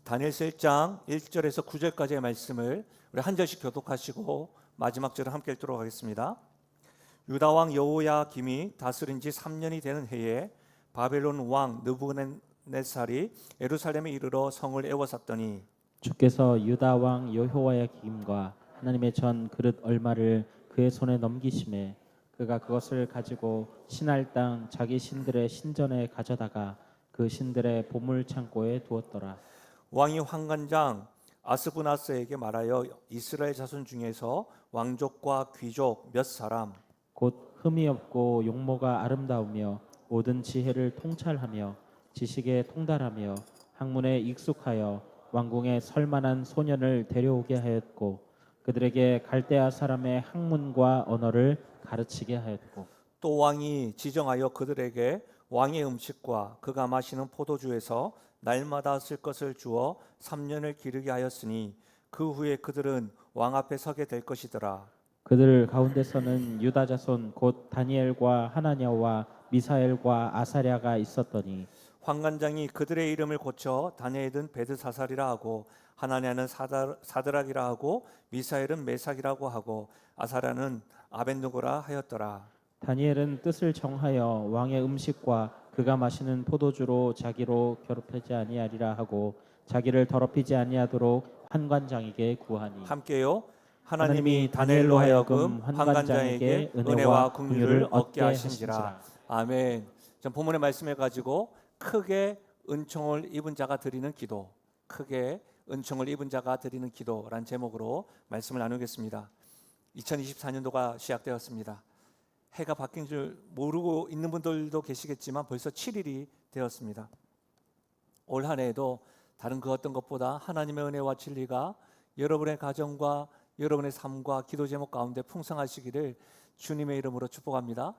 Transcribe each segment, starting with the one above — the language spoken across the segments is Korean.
다니엘서 1장 1절에서 9절까지의 말씀을 우리 한 절씩 교독하시고 마지막 절을 함께 읽도록 하겠습니다. 유다 왕 여호야김이 다스린 지 3년이 되는 해에 바벨론 왕 느부갓네살이 예루살렘에 이르러 성을 에워쌌더니 주께서 유다 왕 여호야김과 하나님의 전 그릇 얼마를 그의 손에 넘기심에 그가 그것을 가지고 신할 땅 자기 신들의 신전에 가져다가 그 신들의 보물 창고에 두었더라. 왕이 환관장 아스부나스에게 말하여 이스라엘 자손 중에서 왕족과 귀족 몇 사람 곧 흠이 없고 용모가 아름다우며 모든 지혜를 통찰하며 지식에 통달하며 학문에 익숙하여 왕궁에 설만한 소년을 데려오게 하였고 그들에게 갈대아 사람의 학문과 언어를 가르치게 하였고 또 왕이 지정하여 그들에게 왕의 음식과 그가 마시는 포도주에서 날마다 쓸 것을 주어 3년을 기르게 하였으니 그 후에 그들은 왕 앞에 서게 될 것이더라. 그들 가운데서는 유다 자손 곧 다니엘과 하나냐와 미사엘과 아사랴가 있었더니 환관장이 그들의 이름을 고쳐 다니엘은 베드사살이라 하고 하나냐는 사드락이라 하고 미사엘은 메삭이라고 하고 아사랴는 아벤누고라 하였더라. 다니엘은 뜻을 정하여 왕의 음식과 그가 마시는 포도주로 자기로 괴롭히지 아니하리라 하고 자기를 더럽히지 아니하도록 환관장에게 구하니 함께요. 하나님이 다니엘로 하여금 환관장에게 은혜와 긍휼을 얻게 하신지라. 아멘. 전 본문의 말씀을 가지고 크게 은총을 입은 자가 드리는 기도, 크게 은총을 입은 자가 드리는 기도란 제목으로 말씀을 나누겠습니다. 2024년도가 시작되었습니다. 해가 바뀐 줄 모르고 있는 분들도 계시겠지만 벌써 7일이 되었습니다. 올 한 해에도 다른 그 어떤 것보다 하나님의 은혜와 진리가 여러분의 가정과 여러분의 삶과 기도 제목 가운데 풍성하시기를 주님의 이름으로 축복합니다.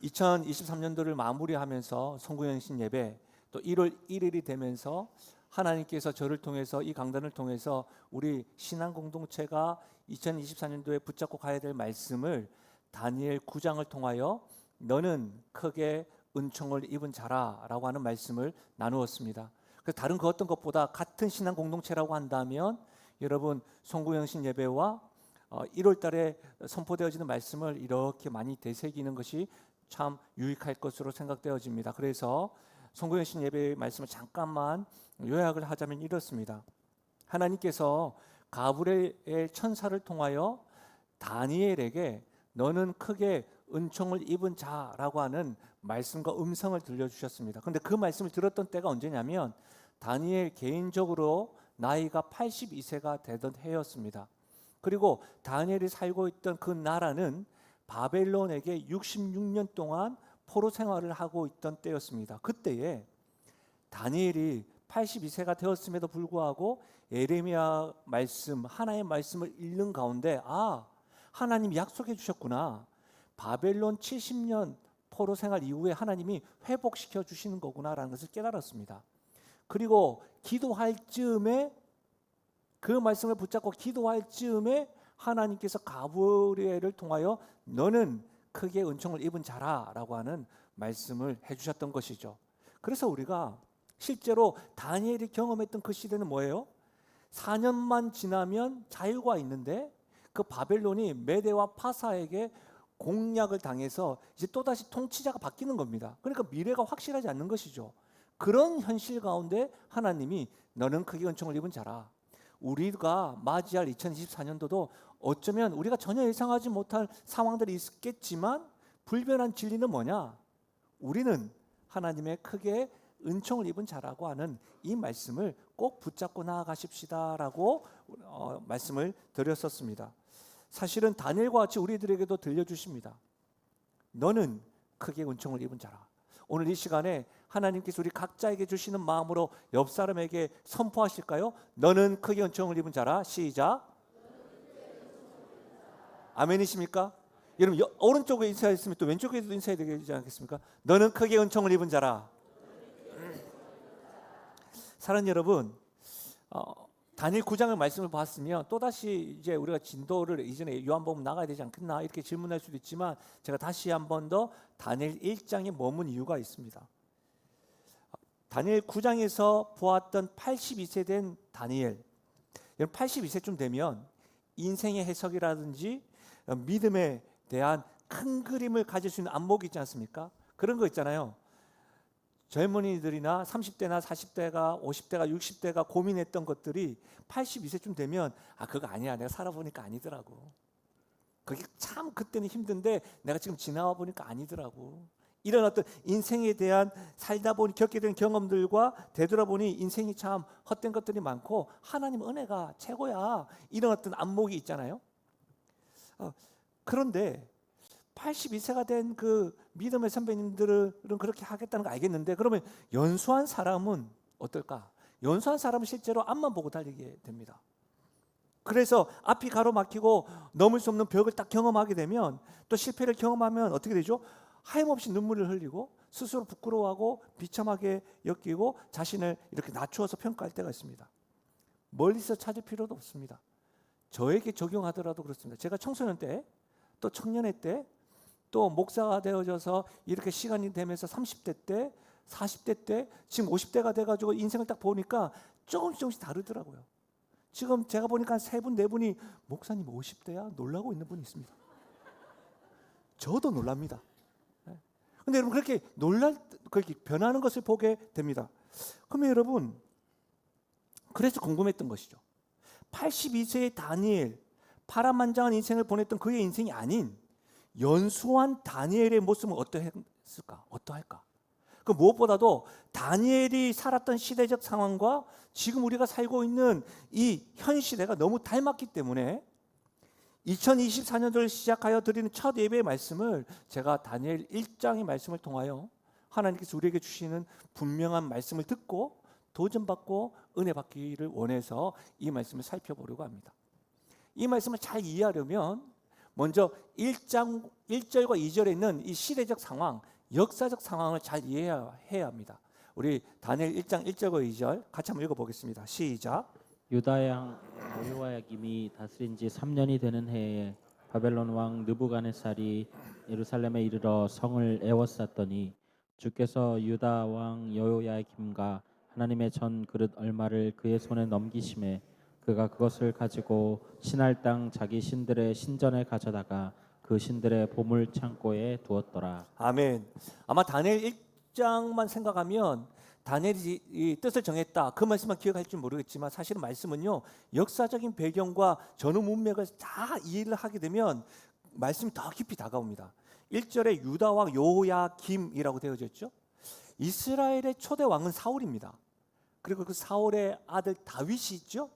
2023년도를 마무리하면서 성구영신 예배 또 1월 1일이 되면서 하나님께서 저를 통해서 이 강단을 통해서 우리 신앙 공동체가 2024년도에 붙잡고 가야 될 말씀을 다니엘 9장을 통하여 너는 크게 은총을 입은 자라라고 하는 말씀을 나누었습니다. 그래서 다른 그 어떤 것보다 같은 신앙 공동체라고 한다면 여러분 송구영신 예배와 1월 달에 선포되어지는 말씀을 이렇게 많이 되새기는 것이 참 유익할 것으로 생각되어집니다. 그래서 송구영신 예배의 말씀을 잠깐만 요약을 하자면 이렇습니다. 하나님께서 가브리엘 천사를 통하여 다니엘에게 너는 크게 은총을 입은 자라고 하는 말씀과 음성을 들려주셨습니다. 그런데 그 말씀을 들었던 때가 언제냐면 다니엘 개인적으로 나이가 82세가 되던 해였습니다. 그리고 다니엘이 살고 있던 그 나라는 바벨론에게 66년 동안 포로 생활을 하고 있던 때였습니다. 그때에 다니엘이 82세가 되었음에도 불구하고 예레미야 말씀, 하나의 말씀을 읽는 가운데 하나님 약속해 주셨구나. 바벨론 70년 포로 생활 이후에 하나님이 회복시켜 주시는 거구나라는 것을 깨달았습니다. 그리고 기도할 즈음에 그 말씀을 붙잡고 기도할 즈음에 하나님께서 가브리엘을 통하여 너는 크게 은총을 입은 자라라고 하는 말씀을 해주셨던 것이죠. 그래서 우리가 실제로 다니엘이 경험했던 그 시대는 뭐예요? 4년만 지나면 자유가 있는데 그 바벨론이 메대와 파사에게 공략을 당해서 이제 또다시 통치자가 바뀌는 겁니다. 그러니까 미래가 확실하지 않는 것이죠. 그런 현실 가운데 하나님이 너는 크게 은총을 입은 자라. 우리가 맞이할 2024년도도 어쩌면 우리가 전혀 예상하지 못할 상황들이 있겠지만 불변한 진리는 뭐냐? 우리는 하나님의 크게 은총을 입은 자라고 하는 이 말씀을 꼭 붙잡고 나아가십시다라고 말씀을 드렸었습니다. 사실은 다니엘과 같이 우리들에게도 들려주십니다. 너는 크게 은총을 입은 자라. 오늘 이 시간에 하나님께서 우리 각자에게 주시는 마음으로 옆 사람에게 선포하실까요? 너는 크게 은총을 입은 자라. 시작. 아멘이십니까? 여러분 오른쪽에 인사했으면 또 왼쪽에도 인사해야 되지 않겠습니까? 너는 크게 은총을 입은 자라. 사랑하는 여러분, 다니엘 9장의 말씀을 봤으면 또다시 이제 우리가 진도를 이전에 요한복음 나가야 되지 않겠나 이렇게 질문할 수도 있지만 제가 다시 한 번 더 다니엘 1장에 머문 이유가 있습니다. 다니엘 9장에서 보았던 82세 된 다니엘, 82세쯤 되면 인생의 해석이라든지 믿음에 대한 큰 그림을 가질 수 있는 안목이 있지 않습니까? 그런 거 있잖아요. 젊은이들이나 30대나 40대가 50대가 60대가 고민했던 것들이 82세쯤 되면 그거 아니야, 내가 살아보니까 아니더라고. 그게 참 그때는 힘든데 내가 지금 지나와 보니까 아니더라고. 이런 어떤 인생에 대한 살다 보니 겪게 된 경험들과 되돌아보니 인생이 참 헛된 것들이 많고 하나님 은혜가 최고야, 이런 어떤 안목이 있잖아요. 그런데 82세가 된 그 믿음의 선배님들은 그렇게 하겠다는 거 알겠는데, 그러면 연수한 사람은 어떨까? 연수한 사람은 실제로 앞만 보고 달리게 됩니다. 그래서 앞이 가로막히고 넘을 수 없는 벽을 딱 경험하게 되면, 또 실패를 경험하면 어떻게 되죠? 하염없이 눈물을 흘리고 스스로 부끄러워하고 비참하게 여기고 자신을 이렇게 낮추어서 평가할 때가 있습니다. 멀리서 찾을 필요도 없습니다. 저에게 적용하더라도 그렇습니다. 제가 청소년 때, 또 청년회 때, 또 목사가 되어져서 이렇게 시간이 되면서 30대 때, 40대 때, 지금 50대가 돼가지고 인생을 딱 보니까 조금씩 다르더라고요. 지금 제가 보니까 한 3분, 4분이 목사님 50대야? 놀라고 있는 분이 있습니다. 저도 놀랍니다. 근데 여러분, 그렇게 변하는 것을 보게 됩니다. 그러면 여러분, 그래서 궁금했던 것이죠. 82세의 다니엘, 파란만장한 인생을 보냈던 그의 인생이 아닌 연수한 다니엘의 모습은 어떠했을까? 어떠할까? 그 무엇보다도 다니엘이 살았던 시대적 상황과 지금 우리가 살고 있는 이 현 시대가 너무 닮았기 때문에 2024년도를 시작하여 드리는 첫 예배의 말씀을 제가 다니엘 1장의 말씀을 통하여 하나님께서 우리에게 주시는 분명한 말씀을 듣고 도전받고 은혜 받기를 원해서 이 말씀을 살펴보려고 합니다. 이 말씀을 잘 이해하려면 먼저 1장 1절과 2절에 있는 이 시대적 상황, 역사적 상황을 잘 이해해야 합니다. 우리 다니엘 1장 1절과 2절 같이 한번 읽어보겠습니다. 시작. 유다 왕 여호야김이 다스린 지 3년이 되는 해에 바벨론 왕 느부갓네살이 예루살렘에 이르러 성을 에워쌌더니 주께서 유다 왕 여호야김과 하나님의 전 그릇 얼마를 그의 손에 넘기심에 그가 그것을 가지고 신할 땅 자기 신들의 신전에 가져다가 그 신들의 보물 창고에 두었더라. 아멘. 아마 다니엘 1장만 생각하면 다니엘이 이 뜻을 정했다, 그 말씀만 기억할지 모르겠지만, 사실은 말씀은요 역사적인 배경과 전후 문맥을 다 이해를 하게 되면 말씀이 더 깊이 다가옵니다. 1절에 유다 왕 여호야김이라고 되어져 있죠. 이스라엘의 초대 왕은 사울입니다. 그리고 그 사울의 아들 다윗이 있죠.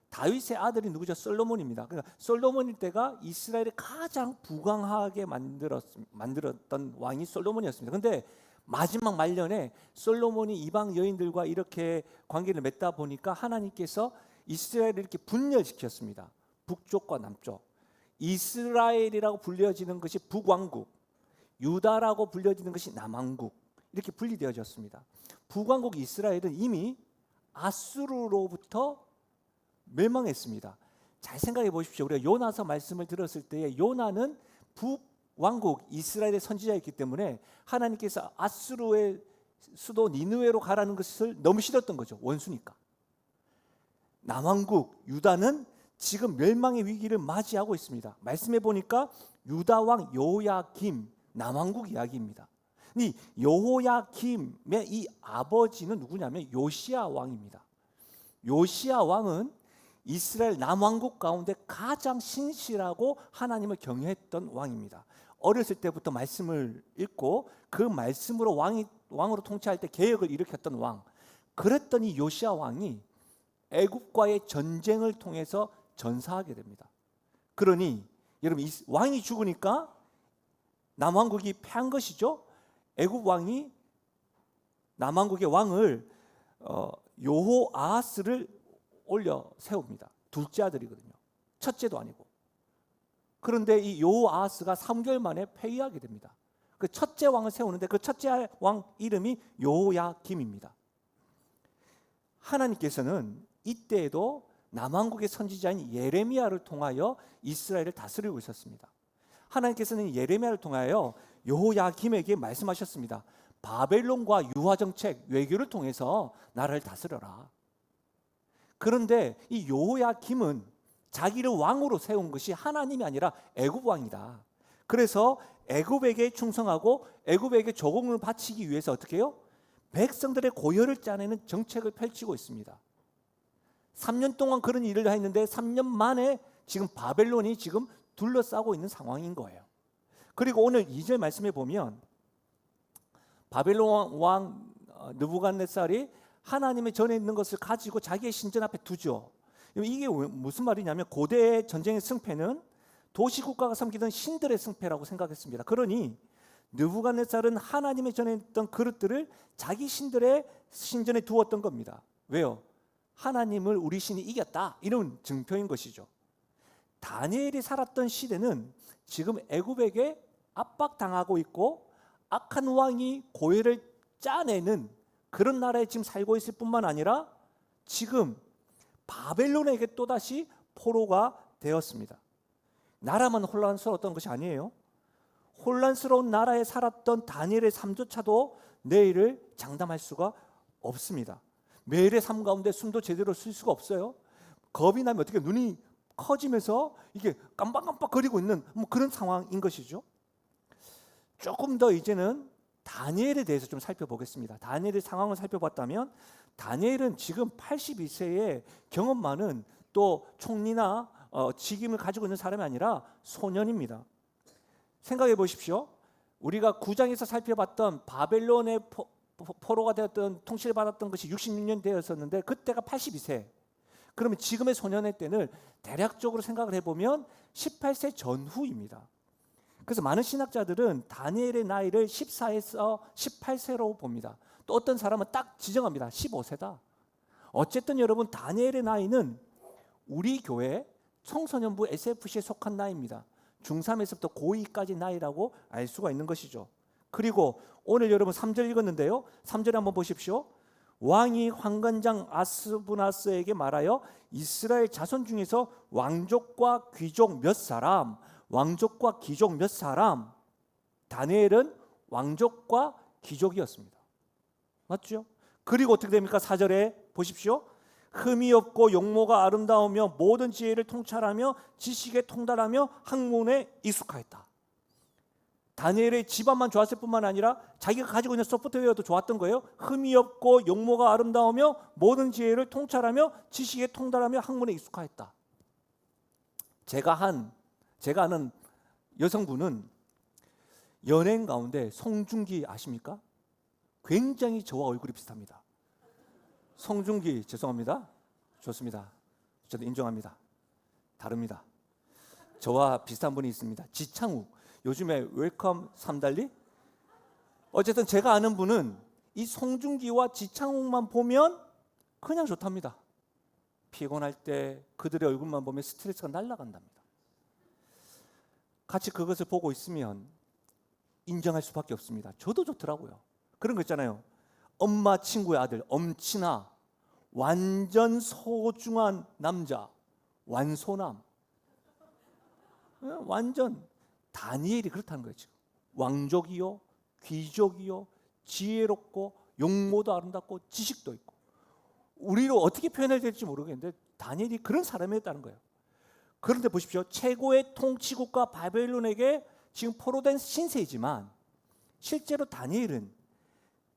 다윗의 아들이 누구죠? 솔로몬입니다. 그러니까 솔로몬일 때가 이스라엘을 가장 부강하게 만들었던 왕이 솔로몬이었습니다. 그런데 마지막 말년에 솔로몬이 이방 여인들과 이렇게 관계를 맺다 보니까 하나님께서 이스라엘을 이렇게 분열시켰습니다. 북쪽과 남쪽. 이스라엘이라고 불려지는 것이 북왕국, 유다라고 불려지는 것이 남왕국, 이렇게 분리되어졌습니다. 북왕국 이스라엘은 이미 아수르로부터 멸망했습니다. 잘 생각해 보십시오. 우리가 요나서 말씀을 들었을 때 요나는 북왕국 이스라엘의 선지자였기 때문에 하나님께서 아수르의 수도 니느웨로 가라는 것을 너무 싫었던 거죠. 원수니까. 남왕국 유다는 지금 멸망의 위기를 맞이하고 있습니다. 말씀해 보니까 유다 왕 여호야김, 남왕국 이야기입니다. 이 여호야김의 이 아버지는 누구냐면 요시야 왕입니다. 요시야 왕은 이스라엘 남왕국 가운데 가장 신실하고 하나님을 경외했던 왕입니다. 어렸을 때부터 말씀을 읽고 그 말씀으로 왕으로 통치할 때 개혁을 일으켰던 왕. 그랬던 이 요시야 왕이 애굽과의 전쟁을 통해서 전사하게 됩니다. 그러니 여러분, 이 왕이 죽으니까 남왕국이 패한 것이죠. 애굽 왕이 남왕국의 왕을 여호아하스를 올려 세웁니다. 둘째 아들이거든요. 첫째도 아니고. 그런데 이 여호아하스가 3개월 만에 패위하게 됩니다. 그 첫째 왕을 세우는데 그 첫째 왕 이름이 여호야김입니다. 하나님께서는 이때에도 남왕국의 선지자인 예레미야를 통하여 이스라엘을 다스리고 있었습니다. 하나님께서는 예레미야를 통하여 여호야김에게 말씀하셨습니다. 바벨론과 유화 정책, 외교를 통해서 나라를 다스려라. 그런데 이 여호야김은 자기를 왕으로 세운 것이 하나님이 아니라 애굽 왕이다. 그래서 애굽에게 충성하고 애굽에게 조공을 바치기 위해서 어떻게 해요? 백성들의 고열을 짜내는 정책을 펼치고 있습니다. 3년 동안 그런 일을 했는데 3년 만에 지금 바벨론이 지금 둘러싸고 있는 상황인 거예요. 그리고 오늘 2절 말씀에 보면 바벨론 왕 느부갓네살이 하나님의 전에 있는 것을 가지고 자기의 신전 앞에 두죠. 이게 무슨 말이냐면 고대 전쟁의 승패는 도시국가가 섬기던 신들의 승패라고 생각했습니다. 그러니 느부갓네살은 하나님의 전에 있던 그릇들을 자기 신들의 신전에 두었던 겁니다. 왜요? 하나님을 우리 신이 이겼다, 이런 증표인 것이죠. 다니엘이 살았던 시대는 지금 애굽에게 압박당하고 있고 악한 왕이 고해를 짜내는 그런 나라에 지금 살고 있을 뿐만 아니라 지금 바벨론에게 또다시 포로가 되었습니다. 나라만 혼란스러웠던 것이 아니에요. 혼란스러운 나라에 살았던 다니엘의 삶조차도 내일을 장담할 수가 없습니다. 매일의 삶 가운데 숨도 제대로 쉴 수가 없어요. 겁이 나면 어떻게 눈이 커지면서 이게 깜빡깜빡거리고 있는 그런 상황인 것이죠. 조금 더 이제는 다니엘에 대해서 좀 살펴보겠습니다. 다니엘의 상황을 살펴봤다면 다니엘은 지금 82세의 경험 많은 또 총리나 직임을 가지고 있는 사람이 아니라 소년입니다. 생각해 보십시오. 우리가 9장에서 살펴봤던 바벨론의 포로가 되었던 통치를 받았던 것이 66년 되었었는데 그때가 82세. 그러면 지금의 소년의 때는 대략적으로 생각을 해보면 18세 전후입니다. 그래서 많은 신학자들은 다니엘의 나이를 14에서 18세로 봅니다. 또 어떤 사람은 딱 지정합니다. 15세다. 어쨌든 여러분, 다니엘의 나이는 우리 교회 청소년부 SFC에 속한 나이입니다. 중3에서부터 고2까지 나이라고 알 수가 있는 것이죠. 그리고 오늘 여러분 3절 읽었는데요. 3절에 한번 보십시오. 왕이 환관장 아스부나스에게 말하여 이스라엘 자손 중에서 왕족과 귀족 몇 사람, 왕족과 귀족 몇 사람. 다니엘은 왕족과 귀족이었습니다. 맞죠? 그리고 어떻게 됩니까? 4절에 보십시오. 흠이 없고 용모가 아름다우며 모든 지혜를 통찰하며 지식에 통달하며 학문에 익숙하였다. 다니엘의 집안만 좋았을 뿐만 아니라 자기가 가지고 있는 소프트웨어도 좋았던 거예요. 흠이 없고 용모가 아름다우며 모든 지혜를 통찰하며 지식에 통달하며 학문에 익숙하였다. 제가 아는 여성분은 연예인 가운데 송중기 아십니까? 굉장히 저와 얼굴이 비슷합니다. 송중기, 죄송합니다. 좋습니다. 저도 인정합니다. 다릅니다. 저와 비슷한 분이 있습니다. 지창욱, 요즘에 웰컴 삼달리? 어쨌든 제가 아는 분은 이 송중기와 지창욱만 보면 그냥 좋답니다. 피곤할 때 그들의 얼굴만 보면 스트레스가 날아간답니다. 같이 그것을 보고 있으면 인정할 수밖에 없습니다. 저도 좋더라고요. 그런 거 있잖아요. 엄마 친구의 아들, 엄친아, 완전 소중한 남자, 완소남. 완전 다니엘이 그렇다는 거죠. 왕족이요, 귀족이요, 지혜롭고 용모도 아름답고 지식도 있고. 우리로 어떻게 표현해야 될지 모르겠는데 다니엘이 그런 사람이었다는 거예요. 그런데 보십시오. 최고의 통치국가 바벨론에게 지금 포로된 신세이지만 실제로 다니엘은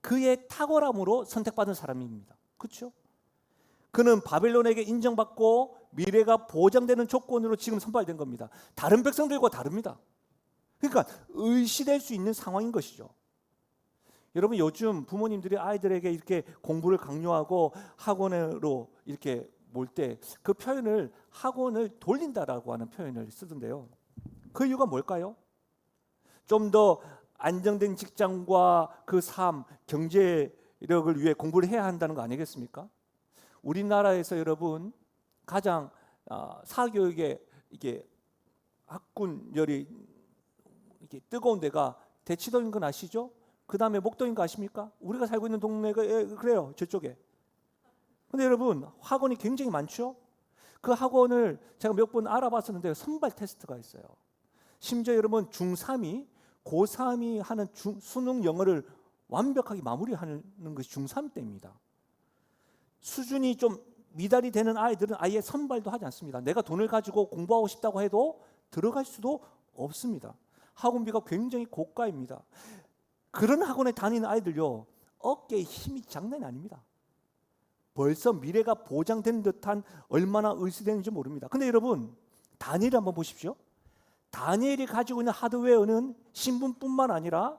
그의 탁월함으로 선택받은 사람입니다. 그렇죠? 그는 바벨론에게 인정받고 미래가 보장되는 조건으로 지금 선발된 겁니다. 다른 백성들과 다릅니다. 그러니까 의시될 수 있는 상황인 것이죠. 여러분, 요즘 부모님들이 아이들에게 이렇게 공부를 강요하고 학원으로 이렇게 몰 때 그 표현을 학원을 돌린다라고 하는 표현을 쓰던데요. 그 이유가 뭘까요? 좀 더 안정된 직장과 그 삶, 경제력을 위해 공부를 해야 한다는 거 아니겠습니까? 우리나라에서 여러분 가장 사교육에 이게 학군열이 이렇게 뜨거운 데가 대치동인 건 아시죠? 그 다음에 목동인 거 아십니까? 우리가 살고 있는 동네가 그래요, 저쪽에. 근데 여러분 학원이 굉장히 많죠? 그 학원을 제가 몇 번 알아봤었는데 선발 테스트가 있어요. 심지어 여러분 중3이 고3이 하는 수능 영어를 완벽하게 마무리하는 것이 중3 때입니다. 수준이 좀 미달이 되는 아이들은 아예 선발도 하지 않습니다. 내가 돈을 가지고 공부하고 싶다고 해도 들어갈 수도 없습니다. 학원비가 굉장히 고가입니다. 그런 학원에 다니는 아이들요, 어깨에 힘이 장난이 아닙니다. 벌써 미래가 보장된 듯한 얼마나 의지되는지 모릅니다. 근데 여러분, 다니엘 한번 보십시오. 다니엘이 가지고 있는 하드웨어는 신분뿐만 아니라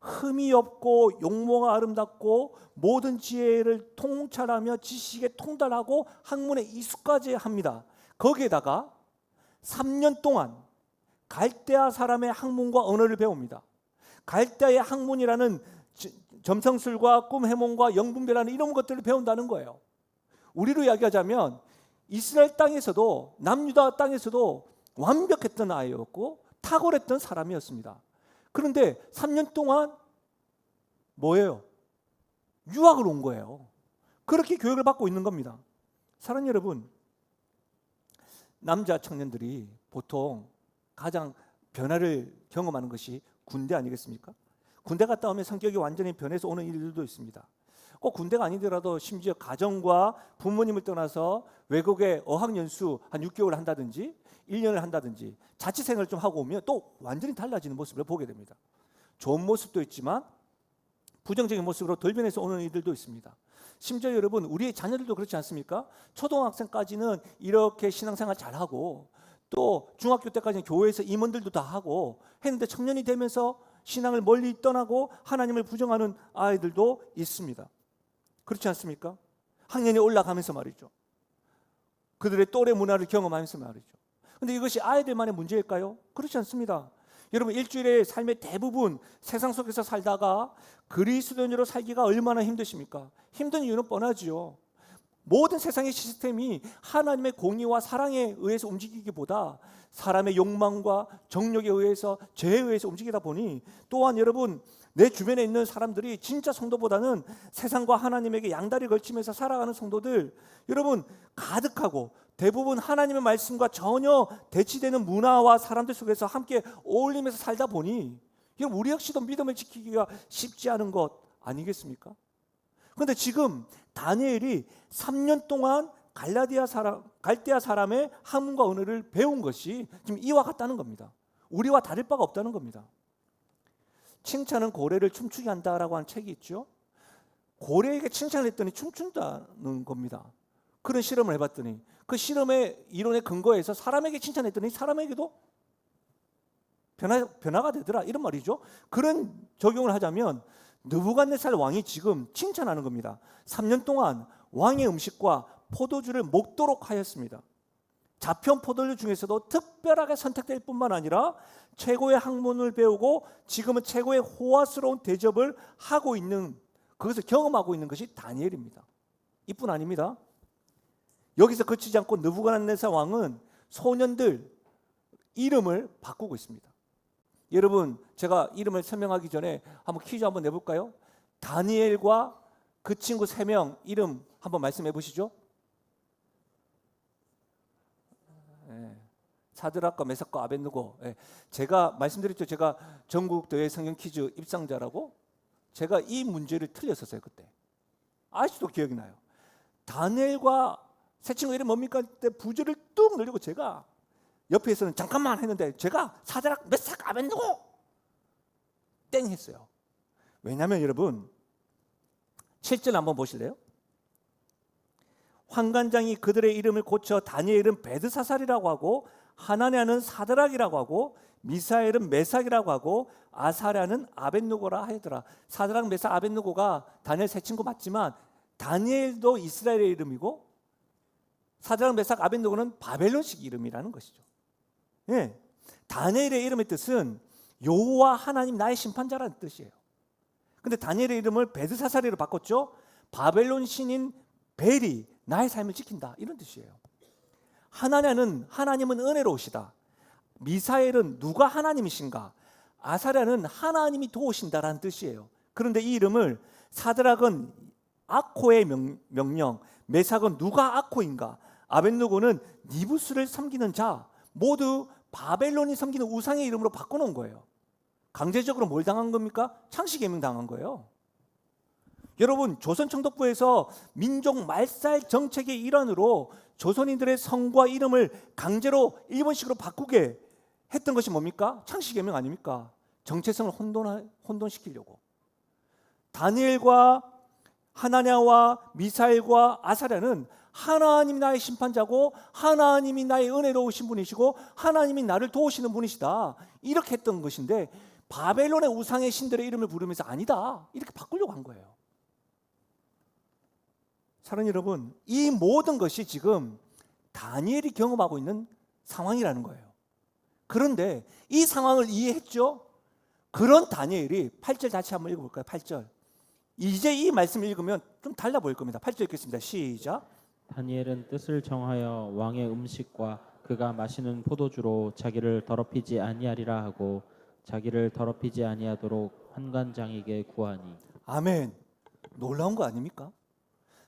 흠이 없고 용모가 아름답고 모든 지혜를 통찰하며 지식에 통달하고 학문에 이수까지 합니다. 거기에다가 3년 동안 갈대아 사람의 학문과 언어를 배웁니다. 갈대아의 학문이라는 점성술과 꿈 해몽과 영분별하는 이런 것들을 배운다는 거예요. 우리로 이야기하자면 이스라엘 땅에서도 남유다 땅에서도 완벽했던 아이였고 탁월했던 사람이었습니다. 그런데 3년 동안 뭐예요? 유학을 온 거예요. 그렇게 교육을 받고 있는 겁니다. 사랑하는 여러분, 남자 청년들이 보통 가장 변화를 경험하는 것이 군대 아니겠습니까? 군대 갔다 오면 성격이 완전히 변해서 오는 일들도 있습니다. 꼭 군대가 아니더라도 심지어 가정과 부모님을 떠나서 외국에 어학연수 한 6개월 한다든지 1년을 한다든지 자취생활을 좀 하고 오면 또 완전히 달라지는 모습을 보게 됩니다. 좋은 모습도 있지만 부정적인 모습으로 돌변해서 오는 이들도 있습니다. 심지어 여러분, 우리의 자녀들도 그렇지 않습니까? 초등학생까지는 이렇게 신앙생활 잘하고 또 중학교 때까지는 교회에서 임원들도 다 하고 했는데 청년이 되면서 신앙을 멀리 떠나고 하나님을 부정하는 아이들도 있습니다. 그렇지 않습니까? 학년이 올라가면서 말이죠. 그들의 또래 문화를 경험하면서 말이죠. 근데 이것이 아이들만의 문제일까요? 그렇지 않습니다. 여러분, 일주일의 삶의 대부분 세상 속에서 살다가 그리스도인으로 살기가 얼마나 힘드십니까? 힘든 이유는 뻔하지요. 모든 세상의 시스템이 하나님의 공의와 사랑에 의해서 움직이기보다 사람의 욕망과 정욕에 의해서 죄에 의해서 움직이다 보니, 또한 여러분, 내 주변에 있는 사람들이 진짜 성도보다는 세상과 하나님에게 양다리 걸치면서 살아가는 성도들 여러분 가득하고, 대부분 하나님의 말씀과 전혀 대치되는 문화와 사람들 속에서 함께 어울리면서 살다 보니 우리 역시도 믿음을 지키기가 쉽지 않은 것 아니겠습니까? 그런데 지금 다니엘이 3년 동안 갈대아 사람의 학문과 언어를 배운 것이 지금 이와 같다는 겁니다. 우리와 다를 바가 없다는 겁니다. 칭찬은 고래를 춤추게 한다라고 하는 책이 있죠. 고래에게 칭찬을 했더니 춤춘다는 겁니다. 그런 실험을 해봤더니 그 실험의 이론에 근거해서 사람에게 칭찬했더니 사람에게도 변화가 되더라, 이런 말이죠. 그런 적용을 하자면 느부갓네살 왕이 지금 칭찬하는 겁니다. 3년 동안 왕의 음식과 포도주를 먹도록 하였습니다. 자편 포도주 중에서도 특별하게 선택될 뿐만 아니라 최고의 학문을 배우고 지금은 최고의 호화스러운 대접을 하고 있는, 그것을 경험하고 있는 것이 다니엘입니다. 이뿐 아닙니다. 여기서 그치지 않고 느부갓네살 왕은 소년들 이름을 바꾸고 있습니다. 여러분, 제가 이름을 설명하기 전에 한번 퀴즈 한번 내볼까요? 다니엘과 그 친구 3명 이름 한번 말씀해 보시죠. 사드락과 메삭과 아벳느고. 제가 말씀드렸죠. 제가 전국 대회 성경 퀴즈 입상자라고. 제가 이 문제를 틀렸었어요 그때. 아직도 기억이 나요. 다니엘과 새 친구 이름 뭡니까? 그때 부제를 뚝 늘리고 제가 옆에서는 잠깐만 했는데 제가 사드락 메삭 아벳느고 땡 했어요. 왜냐하면 여러분 7절 한번 보실래요? 환관장이 그들의 이름을 고쳐 다니엘은 베드사살이라고 하고 하나냐는 사드락이라고 하고 미사엘은 메삭이라고 하고 아사랴는 아벳느고라 하더라. 사드락 메삭 아벳느고가 다니엘 세 친구 맞지만 다니엘도 이스라엘의 이름이고 사드락 메삭 아벳느고는 바벨론식 이름이라는 것이죠. 예, 다니엘의 이름의 뜻은 여호와 하나님 나의 심판자라는 뜻이에요. 근데 다니엘의 이름을 베드사살이로 바꿨죠. 바벨론 신인 벨이 나의 삶을 지킨다, 이런 뜻이에요. 하나냐는 하나님은 은혜로우시다. 미사엘은 누가 하나님이신가? 아사랴는 하나님이 도우신다라는 뜻이에요. 그런데 이 이름을 사드락은 아코의 명령, 메삭은 누가 아코인가? 아벳느고는 니부스를 섬기는 자, 모두 바벨론이 섬기는 우상의 이름으로 바꿔놓은 거예요. 강제적으로 뭘 당한 겁니까? 창씨 계명 당한 거예요. 여러분, 조선총독부에서 민족 말살 정책의 일환으로 조선인들의 성과 이름을 강제로 일본식으로 바꾸게 했던 것이 뭡니까? 창씨개명 아닙니까? 정체성을 혼돈시키려고. 다니엘과 하나냐와 미사엘과 아사랴는 하나님이 나의 심판자고 하나님이 나의 은혜로우신 분이시고 하나님이 나를 도우시는 분이시다, 이렇게 했던 것인데, 바벨론의 우상의 신들의 이름을 부르면서 아니다, 이렇게 바꾸려고 한 거예요. 사랑하는 여러분, 이 모든 것이 지금 다니엘이 경험하고 있는 상황이라는 거예요. 그런데 이 상황을 이해했죠? 그런 다니엘이 8절 다시 한번 읽어볼까요? 8절. 이제 이 말씀을 읽으면 좀 달라 보일 겁니다. 8절 읽겠습니다. 시작. 다니엘은 뜻을 정하여 왕의 음식과 그가 마시는 포도주로 자기를 더럽히지 아니하리라 하고 자기를 더럽히지 아니하도록 환관장에게 구하니. 아멘. 놀라운 거 아닙니까?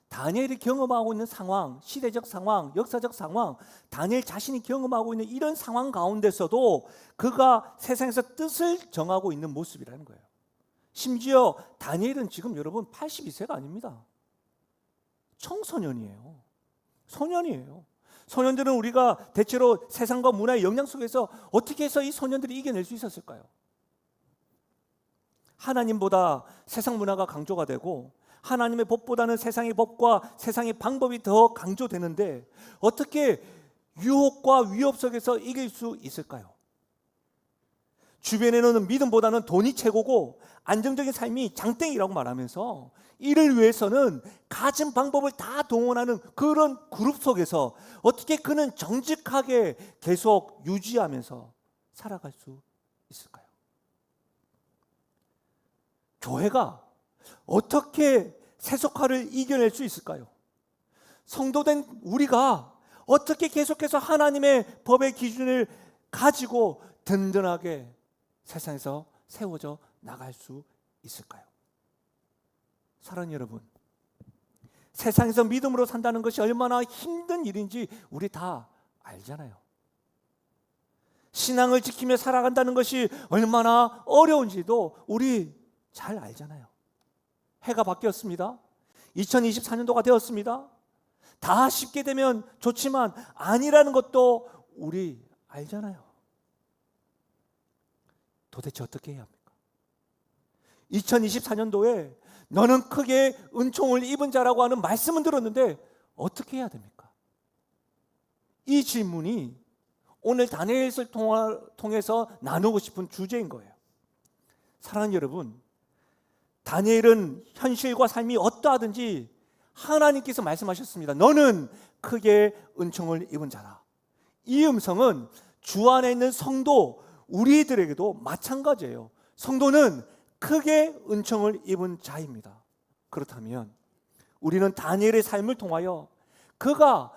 다니엘이 경험하고 있는 상황, 시대적 상황, 역사적 상황, 다니엘 자신이 경험하고 있는 이런 상황 가운데서도 그가 세상에서 뜻을 정하고 있는 모습이라는 거예요. 심지어 다니엘은 지금 여러분 82세가 아닙니다. 청소년이에요. 소년이에요. 소년들은 우리가 대체로 세상과 문화의 영향 속에서 어떻게 해서 이 소년들이 이겨낼 수 있었을까요? 하나님보다 세상 문화가 강조가 되고 하나님의 법보다는 세상의 법과 세상의 방법이 더 강조되는데 어떻게 유혹과 위협 속에서 이길 수 있을까요? 주변에는 믿음보다는 돈이 최고고 안정적인 삶이 장땡이라고 말하면서 이를 위해서는 가진 방법을 다 동원하는 그런 그룹 속에서 어떻게 그는 정직하게 계속 유지하면서 살아갈 수 있을까요? 교회가 어떻게 세속화를 이겨낼 수 있을까요? 성도된 우리가 어떻게 계속해서 하나님의 법의 기준을 가지고 든든하게 세상에서 세워져 나갈 수 있을까요? 사랑하는 여러분, 세상에서 믿음으로 산다는 것이 얼마나 힘든 일인지 우리 다 알잖아요. 신앙을 지키며 살아간다는 것이 얼마나 어려운지도 우리 잘 알잖아요. 해가 바뀌었습니다. 2024년도가 되었습니다. 다 쉽게 되면 좋지만 아니라는 것도 우리 알잖아요. 도대체 어떻게 해야 합니까? 2024년도에 너는 크게 은총을 입은 자라고 하는 말씀은 들었는데 어떻게 해야 됩니까? 이 질문이 오늘 다니엘을 통해서 나누고 싶은 주제인 거예요. 사랑하는 여러분, 다니엘은 현실과 삶이 어떠하든지 하나님께서 말씀하셨습니다. 너는 크게 은총을 입은 자라. 이 음성은 주 안에 있는 성도 우리들에게도 마찬가지예요. 성도는 크게 은총을 입은 자입니다. 그렇다면 우리는 다니엘의 삶을 통하여 그가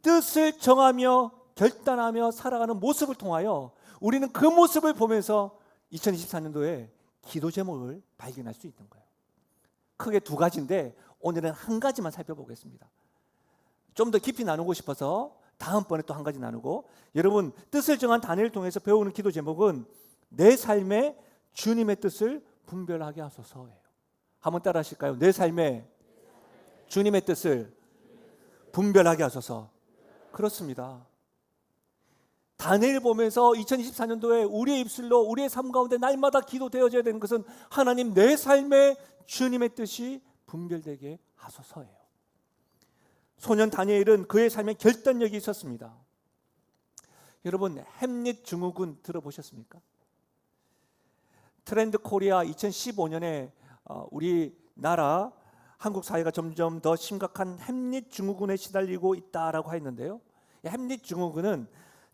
뜻을 정하며 결단하며 살아가는 모습을 통하여 우리는 그 모습을 보면서 2024년도에 기도 제목을 발견할 수 있는 거예요. 크게 두 가지인데 오늘은 한 가지만 살펴보겠습니다. 좀 더 깊이 나누고 싶어서 다음번에 또 한 가지 나누고, 여러분 뜻을 정한 다니엘을 통해서 배우는 기도 제목은 내 삶에 주님의 뜻을 분별하게 하소서예요. 한번 따라 하실까요? 내 삶에 주님의 뜻을 분별하게 하소서. 그렇습니다. 다니엘 보면서 2024년도에 우리의 입술로 우리의 삶 가운데 날마다 기도되어져야 되는 것은 하나님 내 삶에 주님의 뜻이 분별되게 하소서예요. 소년 다니엘은 그의 삶에 결단력이 있었습니다. 여러분 햄릿 증후군 들어보셨습니까? 트렌드 코리아 2015년에 우리나라 한국 사회가 점점 더 심각한 햄릿 증후군에 시달리고 있다라고 했는데요. 햄릿 증후군은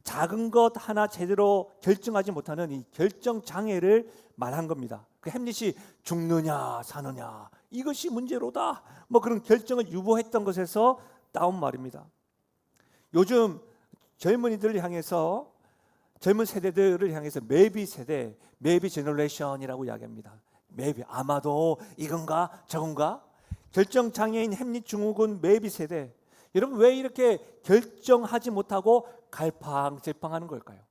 작은 것 하나 제대로 결정하지 못하는 이 결정 장애를 말한 겁니다. 그 햄릿이 죽느냐 사느냐 이것이 문제로다, 뭐 그런 결정을 유보했던 것에서 따온 말입니다. 요즘 젊은이들을 향해서, 젊은 세대들을 향해서 메이비 세대, 메이비 제너레이션이라고 이야기합니다. 메이비, 아마도 이건가 저건가. 결정 장애인 햄릿 증후군 메이비 세대, 여러분 왜 이렇게 결정하지 못하고 갈팡질팡하는 걸까요?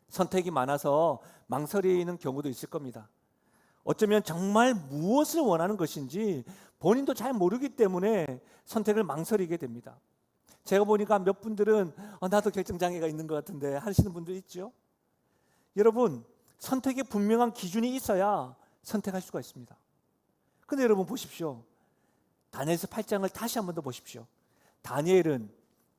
선택이 많아서 망설이는 경우도 있을 겁니다. 어쩌면 정말 무엇을 원하는 것인지 본인도 잘 모르기 때문에 선택을 망설이게 됩니다. 제가 보니까 몇 분들은 나도 결정장애가 있는 것 같은데 하시는 분들 있죠. 여러분, 선택에 분명한 기준이 있어야 선택할 수가 있습니다. 근데 여러분 보십시오. 다니엘서 8장을 다시 한 번 더 보십시오. 다니엘은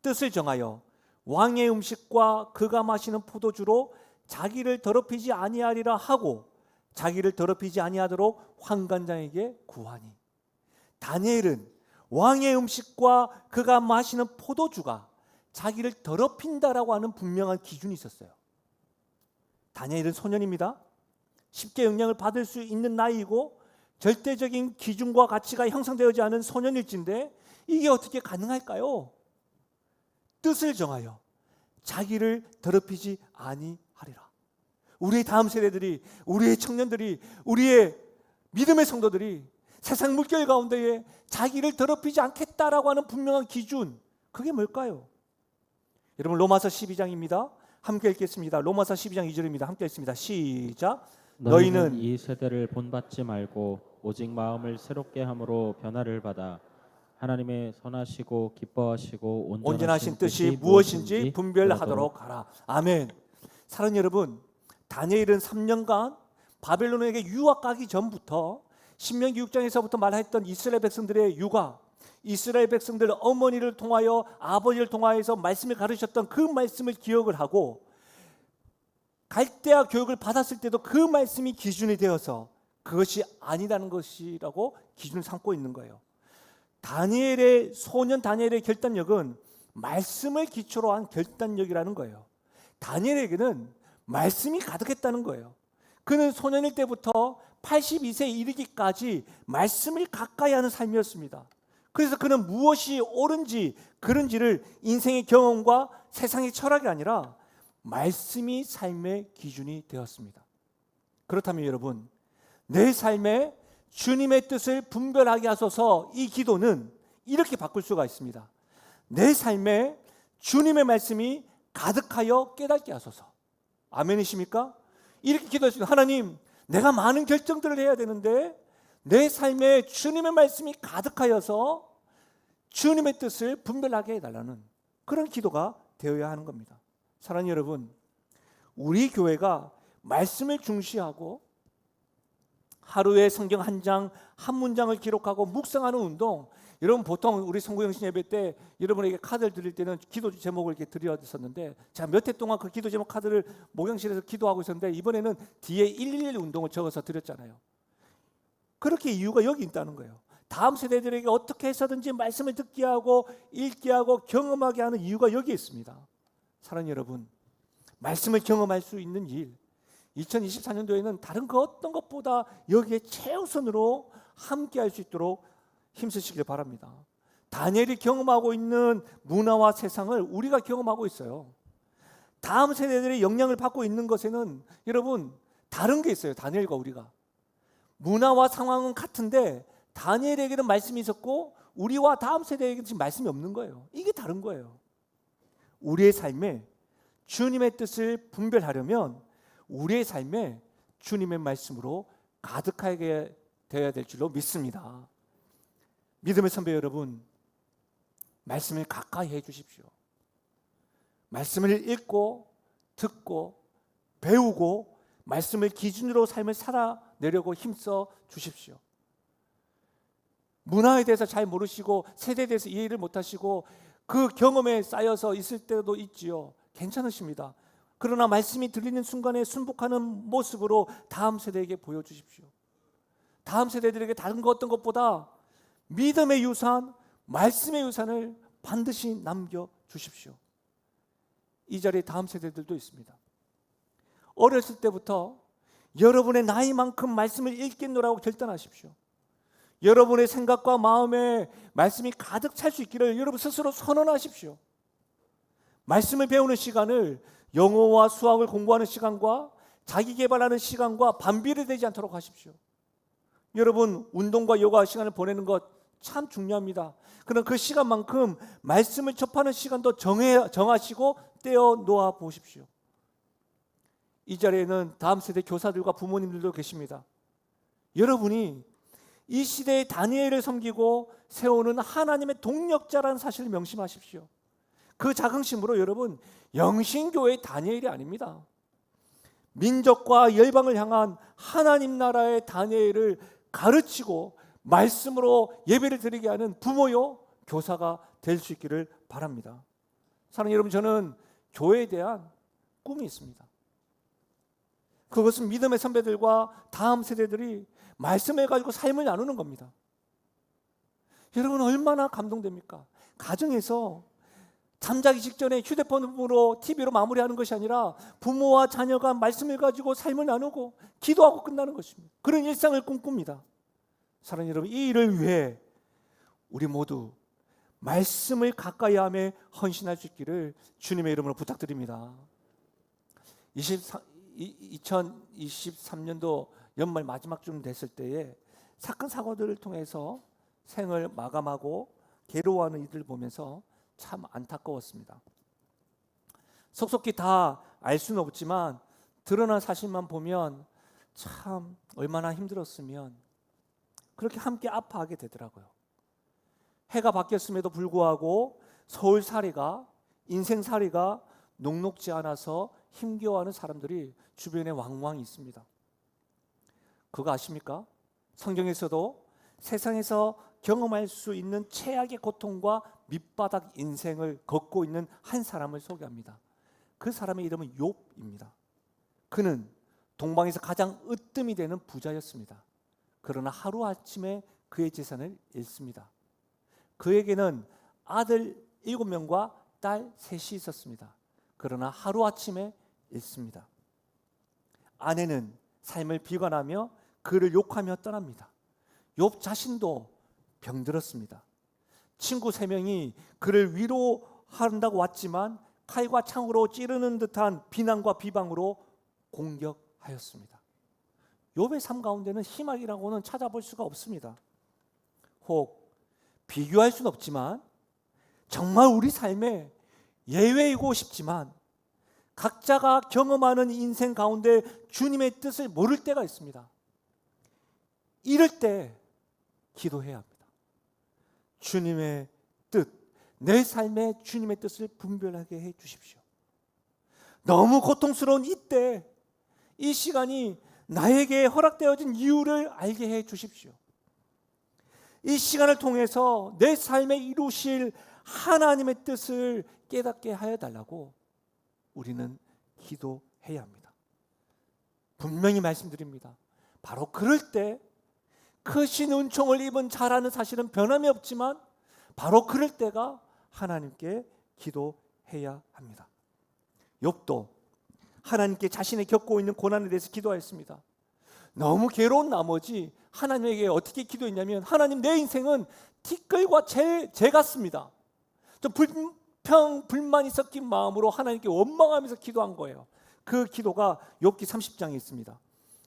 뜻을 정하여 왕의 음식과 그가 마시는 포도주로 자기를 더럽히지 아니하리라 하고 자기를 더럽히지 아니하도록 환관장에게 구하니. 다니엘은 왕의 음식과 그가 마시는 포도주가 자기를 더럽힌다라고 하는 분명한 기준이 있었어요. 다니엘은 소년입니다. 쉽게 영향을 받을 수 있는 나이이고 절대적인 기준과 가치가 형성되어지 않은 소년일진데 이게 어떻게 가능할까요? 뜻을 정하여 자기를 더럽히지 아니하리라. 우리의 다음 세대들이, 우리의 청년들이, 우리의 믿음의 성도들이 세상 물결 가운데에 자기를 더럽히지 않겠다라고 하는 분명한 기준, 그게 뭘까요? 여러분, 로마서 12장입니다. 함께 읽겠습니다. 로마서 12장 2절입니다. 함께 읽습니다. 시작. 너희는 이 세대를 본받지 말고 오직 마음을 새롭게 함으로 변화를 받아 하나님의 선하시고 기뻐하시고 온전하신 뜻이 무엇인지 분별하도록 하라. 아멘. 사랑하는 여러분, 다니엘은 3년간 바벨론에게 유학 가기 전부터 신명기 6장에서부터 말했던 이스라엘 백성들의 육아, 이스라엘 백성들 어머니를 통하여 아버지를 통하여서 말씀을 가르쳤던 그 말씀을 기억을 하고 갈대아 교육을 받았을 때도 그 말씀이 기준이 되어서 그것이 아니라는 것이라고 기준을 삼고 있는 거예요. 소년 다니엘의 결단력은 말씀을 기초로 한 결단력이라는 거예요. 다니엘에게는 말씀이 가득했다는 거예요. 그는 소년일 때부터 82세에 이르기까지 말씀을 가까이 하는 삶이었습니다. 그래서 그는 무엇이 옳은지 그른지를 인생의 경험과 세상의 철학이 아니라 말씀이 삶의 기준이 되었습니다. 그렇다면 여러분, 내 삶에 주님의 뜻을 분별하게 하소서, 이 기도는 이렇게 바꿀 수가 있습니다. 내 삶에 주님의 말씀이 가득하여 깨닫게 하소서. 아멘이십니까? 이렇게 기도했습니다. 하나님, 내가 많은 결정들을 해야 되는데 내 삶에 주님의 말씀이 가득하여서 주님의 뜻을 분별하게 해달라는 그런 기도가 되어야 하는 겁니다. 사랑하는 여러분, 우리 교회가 말씀을 중시하고 하루에 성경 한 장, 한 문장을 기록하고 묵상하는 운동, 여러분 보통 우리 성구영신 예배 때 여러분에게 카드를 드릴 때는 기도 제목을 이렇게 드렸었는데 제가 몇 해 동안 그 기도 제목 카드를 목양실에서 기도하고 있었는데 이번에는 뒤에 111 운동을 적어서 드렸잖아요. 그렇게 이유가 여기 있다는 거예요. 다음 세대들에게 어떻게 해서든지 말씀을 듣게 하고 읽게 하고 경험하게 하는 이유가 여기에 있습니다. 사랑하는 여러분, 말씀을 경험할 수 있는 일, 2024년도에는 다른 그 어떤 것보다 여기에 최우선으로 함께 할 수 있도록 힘쓰시길 바랍니다. 다니엘이 경험하고 있는 문화와 세상을 우리가 경험하고 있어요. 다음 세대들의 영향을 받고 있는 것에는 여러분 다른 게 있어요. 다니엘과 우리가 문화와 상황은 같은데 다니엘에게는 말씀이 있었고 우리와 다음 세대에게는 지금 말씀이 없는 거예요. 이게 다른 거예요. 우리의 삶에 주님의 뜻을 분별하려면 우리의 삶에 주님의 말씀으로 가득하게 되어야 될 줄로 믿습니다. 믿음의 선배 여러분, 말씀을 가까이 해 주십시오. 말씀을 읽고 듣고 배우고 말씀을 기준으로 삶을 살아내려고 힘써 주십시오. 문화에 대해서 잘 모르시고 세대에 대해서 이해를 못하시고 그 경험에 쌓여서 있을 때도 있지요. 괜찮으십니다. 그러나 말씀이 들리는 순간에 순복하는 모습으로 다음 세대에게 보여주십시오. 다음 세대들에게 다른 것 어떤 것보다 믿음의 유산, 말씀의 유산을 반드시 남겨주십시오. 이 자리에 다음 세대들도 있습니다. 어렸을 때부터 여러분의 나이만큼 말씀을 읽겠노라고 결단하십시오. 여러분의 생각과 마음에 말씀이 가득 찰 수 있기를 여러분 스스로 선언하십시오. 말씀을 배우는 시간을 영어와 수학을 공부하는 시간과 자기 개발하는 시간과 반비례되지 않도록 하십시오. 여러분 운동과 요가 시간을 보내는 것 참 중요합니다. 그럼 그 시간만큼 말씀을 접하는 시간도 정하시고 떼어 놓아 보십시오. 이 자리에는 다음 세대 교사들과 부모님들도 계십니다. 여러분이 이 시대의 다니엘을 섬기고 세우는 하나님의 동력자라는 사실을 명심하십시오. 그 자긍심으로 여러분, 영신교회의 다니엘이 아닙니다. 민족과 열방을 향한 하나님 나라의 다니엘을 가르치고 말씀으로 예배를 드리게 하는 부모요 교사가 될 수 있기를 바랍니다. 사랑하는 여러분, 저는 교회에 대한 꿈이 있습니다. 그것은 믿음의 선배들과 다음 세대들이 말씀을 가지고 삶을 나누는 겁니다. 여러분, 얼마나 감동됩니까? 가정에서 잠자기 직전에 휴대폰으로 TV로 마무리하는 것이 아니라 부모와 자녀가 말씀을 가지고 삶을 나누고 기도하고 끝나는 것입니다. 그런 일상을 꿈꿉니다. 사랑하는 여러분, 이 일을 위해 우리 모두 말씀을 가까이 하며 헌신할 수 있기를 주님의 이름으로 부탁드립니다. 2023년도 연말 마지막쯤 됐을 때에 사건 사고들을 통해서 생을 마감하고 괴로워하는 이들을 보면서 참 안타까웠습니다. 속속히 다 알 수는 없지만 드러난 사실만 보면 참 얼마나 힘들었으면 그렇게 함께 아파하게 되더라고요. 해가 바뀌었음에도 불구하고 서울살이가, 인생살이가 녹록지 않아서 힘겨워하는 사람들이 주변에 왕왕 있습니다. 그거 아십니까? 성경에서도 세상에서 경험할 수 있는 최악의 고통과 밑바닥 인생을 걷고 있는 한 사람을 소개합니다. 그 사람의 이름은 욥입니다. 그는 동방에서 가장 으뜸이 되는 부자였습니다. 그러나 하루아침에 그의 재산을 잃습니다. 그에게는 아들 7명과 딸 3이 있었습니다. 그러나 하루아침에 잃습니다. 아내는 삶을 비관하며 그를 욕하며 떠납니다. 욥 자신도 병들었습니다. 친구 3명이 그를 위로한다고 왔지만 칼과 창으로 찌르는 듯한 비난과 비방으로 공격하였습니다. 욥의 삶 가운데는 희망이라고는 찾아볼 수가 없습니다. 혹 비교할 수는 없지만 정말 우리 삶에 예외이고 싶지만 각자가 경험하는 인생 가운데 주님의 뜻을 모를 때가 있습니다. 이럴 때 기도해야 합니다. 주님의 뜻, 내 삶에 주님의 뜻을 분별하게 해 주십시오. 너무 고통스러운 이때, 이 시간이 나에게 허락되어진 이유를 알게 해 주십시오. 이 시간을 통해서 내 삶에 이루실 하나님의 뜻을 깨닫게 하여 달라고 우리는 기도해야 합니다. 분명히 말씀드립니다. 바로 그럴 때 크신 은총을 입은 자라는 사실은 변함이 없지만 바로 그럴 때가 하나님께 기도해야 합니다. 욥도 하나님께 자신이 겪고 있는 고난에 대해서 기도하였습니다. 너무 괴로운 나머지 하나님에게 어떻게 기도했냐면, 하나님, 내 인생은 티끌과 재 같습니다. 좀 불만이 섞인 마음으로 하나님께 원망하면서 기도한 거예요. 그 기도가 욥기 30장에 있습니다.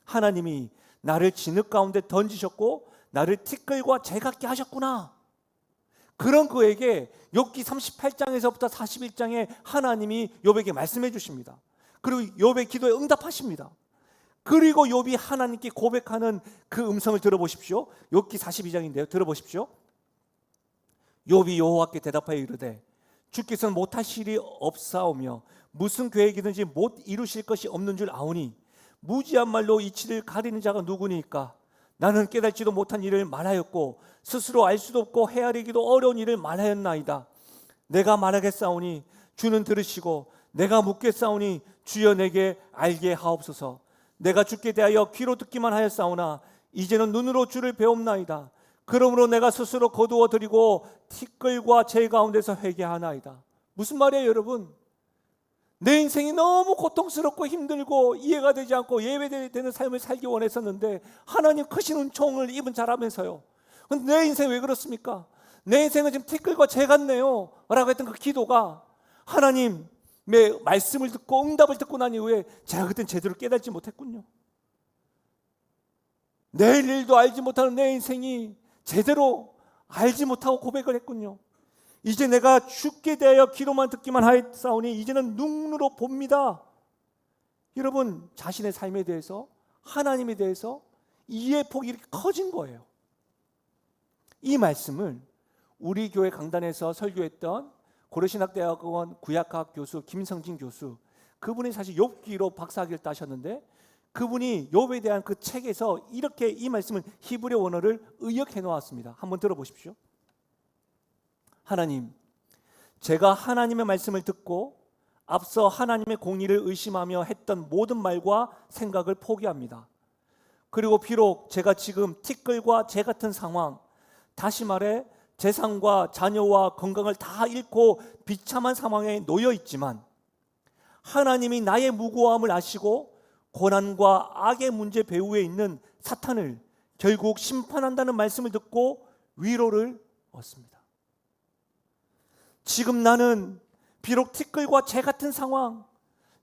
하나님이 나를 진흙 가운데 던지셨고 나를 티끌과 재 같게 하셨구나. 그런 그에게 욥기 38장에서부터 41장에 하나님이 욥에게 말씀해 주십니다. 그리고 욥의 기도에 응답하십니다. 그리고 욥이 하나님께 고백하는 그 음성을 들어보십시오. 욥기 42장인데요. 들어보십시오. 욥이 여호와께 대답하여 이르되 주께서는 못하실 일이 없사오며 무슨 계획이든지 못 이루실 것이 없는 줄 아오니 무지한 말로 이치를 가리는 자가 누구니까? 나는 깨닫지도 못한 일을 말하였고 스스로 알 수도 없고 헤아리기도 어려운 일을 말하였나이다. 내가 말하겠사오니 주는 들으시고 내가 묻겠사오니 주여 내게 알게 하옵소서. 내가 주께 대하여 귀로 듣기만 하였사오나 이제는 눈으로 주를 배움나이다. 그러므로 내가 스스로 거두어 드리고 티끌과 재 가운데서 회개하나이다. 무슨 말이에요, 여러분? 내 인생이 너무 고통스럽고 힘들고 이해가 되지 않고 예외되는 삶을 살기 원했었는데 하나님 크신 은총을 입은 자라면서요. 근데 내 인생이 왜 그렇습니까? 내 인생은 지금 티끌과 재 같네요 라고 했던 그 기도가 하나님의 말씀을 듣고 응답을 듣고 난 이후에 제가 그땐 제대로 깨닫지 못했군요. 내일 일도 알지 못하는 내 인생이 제대로 알지 못하고 고백을 했군요. 이제 내가 주께 대하여 귀로만 듣기만 하였사오니 이제는 눈으로 봅니다. 여러분, 자신의 삶에 대해서, 하나님에 대해서 이해의 폭이 이렇게 커진 거예요. 이 말씀을 우리 교회 강단에서 설교했던 고려신학대학원 구약학 교수 김성진 교수, 그분이 사실 욥기로 박사학위를 따셨는데 그분이 욥에 대한 그 책에서 이렇게 이 말씀을 히브리 원어를 의역해 놓았습니다. 한번 들어보십시오. 하나님, 제가 하나님의 말씀을 듣고 앞서 하나님의 공의를 의심하며 했던 모든 말과 생각을 포기합니다. 그리고 비록 제가 지금 티끌과 재 같은 상황, 다시 말해 재산과 자녀와 건강을 다 잃고 비참한 상황에 놓여 있지만 하나님이 나의 무고함을 아시고 고난과 악의 문제 배후에 있는 사탄을 결국 심판한다는 말씀을 듣고 위로를 얻습니다. 지금 나는 비록 티끌과 재 같은 상황,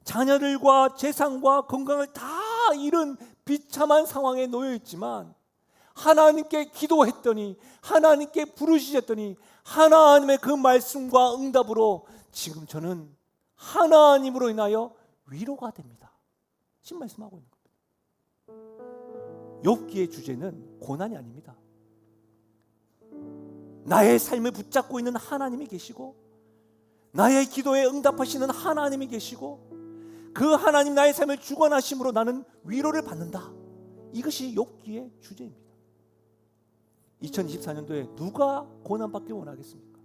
자녀들과 재산과 건강을 다 잃은 비참한 상황에 놓여 있지만 하나님께 기도했더니, 하나님께 부르짖었더니 하나님의 그 말씀과 응답으로 지금 저는 하나님으로 인하여 위로가 됩니다. 지금 말씀하고 있는 겁니다. 욥기의 주제는 고난이 아닙니다. 나의 삶을 붙잡고 있는 하나님이 계시고 나의 기도에 응답하시는 하나님이 계시고 그 하나님 나의 삶을 주관하심으로 나는 위로를 받는다. 이것이 욥기의 주제입니다. 2024년도에 누가 고난받기를 원하겠습니까?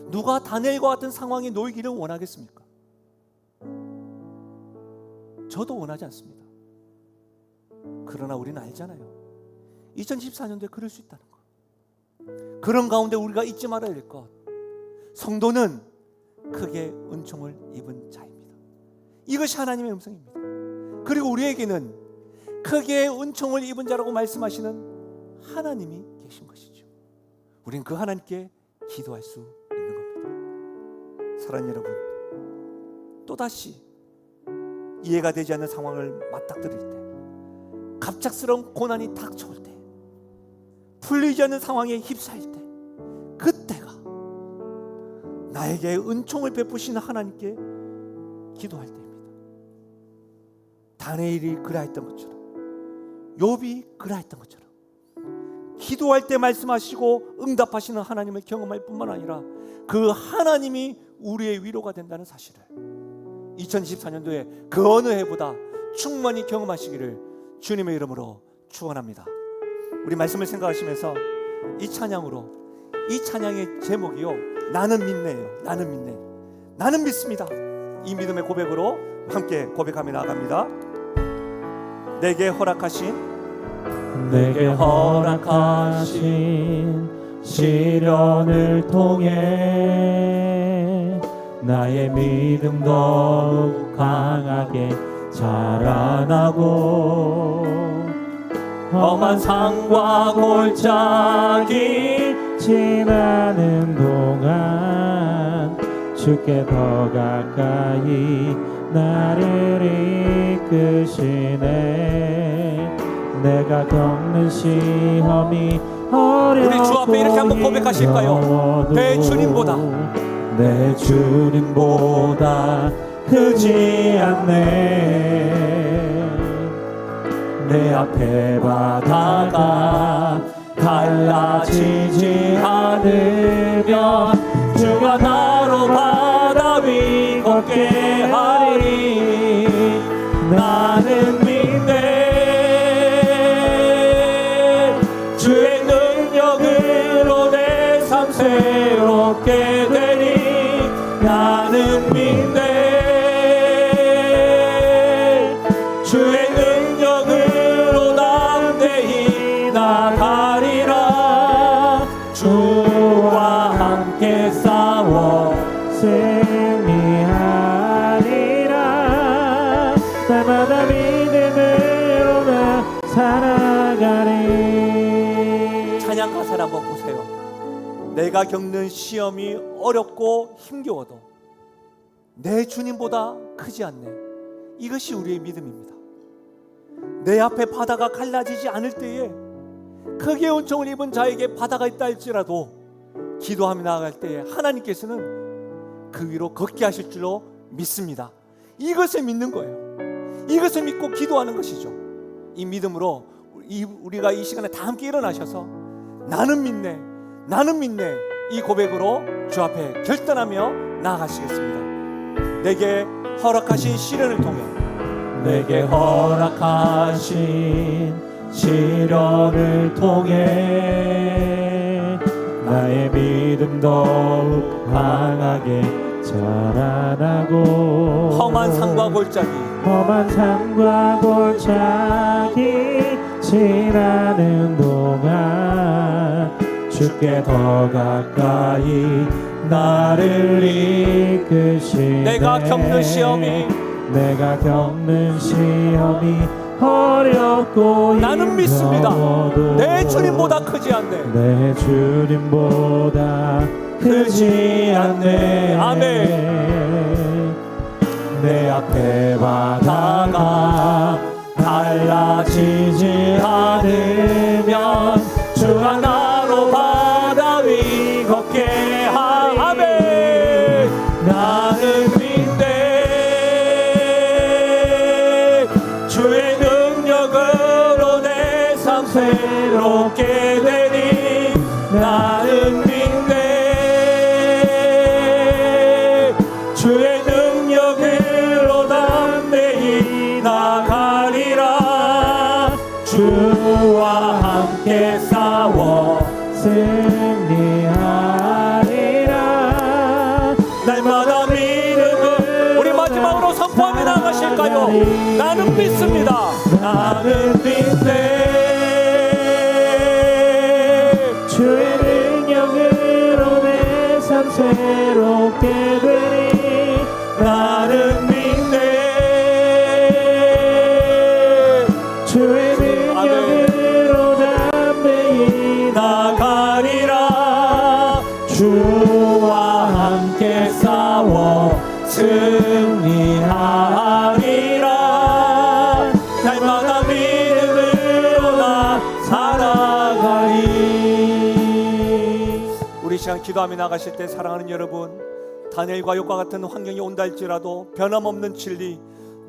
누가 다니엘과 같은 상황에 놓이기를 원하겠습니까? 저도 원하지 않습니다. 그러나 우리는 알잖아요. 2014년도에 그럴 수 있다는 것. 그런 가운데 우리가 잊지 말아야 될 것, 성도는 크게 은총을 입은 자입니다. 이것이 하나님의 음성입니다. 그리고 우리에게는 크게 은총을 입은 자라고 말씀하시는 하나님이 계신 것이죠. 우리는 그 하나님께 기도할 수 있는 겁니다. 사랑하는 여러분, 또다시 이해가 되지 않는 상황을 맞닥뜨릴 때, 갑작스러운 고난이 닥쳐올 때, 풀리지 않는 상황에 휩싸일 때, 그때가 나에게 은총을 베푸시는 하나님께 기도할 때입니다. 다니엘이 그러했던 것처럼, 욥이 그러했던 것처럼 기도할 때 말씀하시고 응답하시는 하나님을 경험할 뿐만 아니라 그 하나님이 우리의 위로가 된다는 사실을 2024년도에 그 어느 해보다 충만히 경험하시기를 주님의 이름으로 축원합니다. 우리 말씀을 생각하시면서 이 찬양으로, 이 찬양의 제목이요, 나는 믿네요. 나는 믿네. 나는 믿습니다. 이 믿음의 고백으로 함께 고백하며 나아갑니다. 내게 허락하신 시련을 통해 나의 믿음 더욱 강하게 자라나고 험한 산과 골짜기 지나는 동안 주께 더 가까이 나를 이끄시네. 내가 겪는 시험이 어렵고 우리 주 앞에 이렇게 한번 고백하실까요? 내 주님보다, 내 주님보다 크지 않네. 내 앞에 바다가 갈라지지 않으면 주가 나로 바다 위 걷게 하리. 나는 믿네. 주의 능력으로 내 삶 새롭게 되리. 나는 믿네. 주의 능력으로 담대히 나가리라. 주와 함께 싸워 승리하리라. 날마다 믿음으로 나 살아가리. 찬양 가사를 한번 보세요. 내가 겪는 시험이 어렵고 힘겨워도 내 주님보다 크지 않네. 이것이 우리의 믿음입니다. 내 앞에 바다가 갈라지지 않을 때에, 크게 은총을 입은 자에게 바다가 있다 할지라도 기도하며 나아갈 때에 하나님께서는 그 위로 걷게 하실 줄로 믿습니다. 이것을 믿는 거예요. 이것을 믿고 기도하는 것이죠. 이 믿음으로 우리가 이 시간에 다 함께 일어나셔서 나는 믿네, 나는 믿네, 이 고백으로 주 앞에 결단하며 나아가시겠습니다. 내게 허락하신 시련을 통해, 내게 허락하신 시련을 통해 나의 믿음 더욱 강하게 자라나고 험한 산과 골짜기 지나는 동안 주께 더 가까이 나를 이끄시네. 내가 겪는 시험이 어렵고 나는 믿습니다. 힘겨워도 내 주님보다 크지 않네. 내 주님보다 크지 않네. 아멘. 내 앞에 바다가 달라지지 않으면 주 하나로 바다 위 걷게 아멘. 나는 믿네. 주의 능력으로 내 삶 새롭게 되니 나는 믿네. 주의 능력으로 담대히 나가리라. 주와 함께 싸워 승리하리라. 날마다 믿음을 우리 마지막으로 선포하며 나가실까요? 나는 믿습니다. 나는 믿네. 주의 능력으로 내 삶 새롭게 되니 나는 믿네. 주의 능력으로 담대히 나가리라. 주와 함께 싸워 승리하리라. 날마다 믿음으로 나 살아가리. 우리 시간 기도하며 나가실 때 사랑하는 여러분, 다니엘과 욥과 같은 환경이 온다 할지라도 변함없는 진리,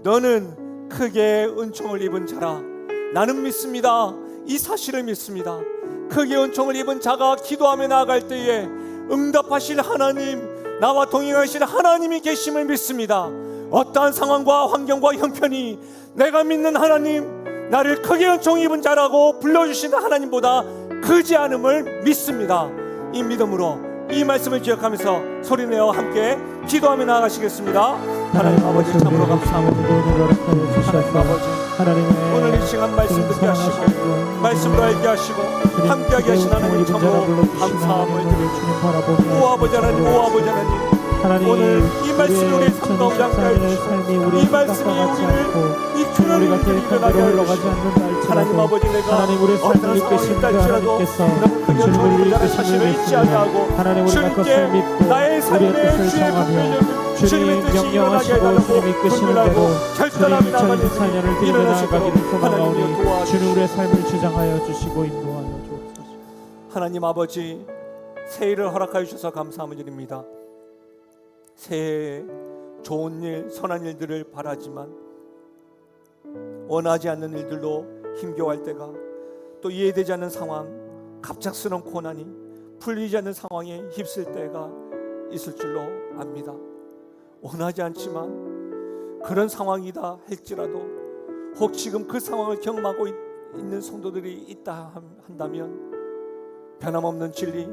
너는 크게 은총을 입은 자라. 나는 믿습니다. 이 사실을 믿습니다. 크게 은총을 입은 자가 기도하며 나아갈 때에 응답하실 하나님, 나와 동행하실 하나님이 계심을 믿습니다. 어떠한 상황과 환경과 형편이 내가 믿는 하나님, 나를 크게 은총 입은 자라고 불러주시는 하나님보다 크지 않음을 믿습니다. 이 믿음으로 이 말씀을 기억하면서 소리내어 함께 기도하며 나아가시겠습니다. 하나님 아버지, 참으로 감사합니다. 하나님 아버지, 오늘 이 시간 말씀 듣게 하시고 말씀으로 알게 하시고 함께하게 하신 하나님 참으로 감사함을 드립니다. 오 아버지 하나님, 오 아버지 하나님, 오늘 이 말씀이 우리의 삶 가운데 함께하여 주시고 이 말씀이 우리를 이 큰 은혜를 일어나게 하여 주시고 하나님 아버지, 내가 어떤 상황이 있다 할지라도 너무 크게 은총을 입은 자의 사실을 잊지 아니하고 주님께 나의 삶의 주의 분별력을 주님의 뜻이 일어나게 해달라고 분별하고 결단하며 나가는 일어나시도록 하나님이여 도와주시옵소서. 주는 우리의 삶을 주장하여 주시고 인도하여 주옵소서. 하나님 아버지, 새해를 허락하여 주셔서 감사함을 드립니다. 새해에 좋은 일, 선한 일들을 바라지만 원하지 않는 일들로 힘겨워할 때가, 또 이해되지 않는 상황, 갑작스러운 고난이 풀리지 않는 상황에 휩쓸 때가 있을 줄로 압니다. 원하지 않지만 그런 상황이다 할지라도 혹 지금 그 상황을 경험하고 있는 성도들이 있다 한다면 변함없는 진리,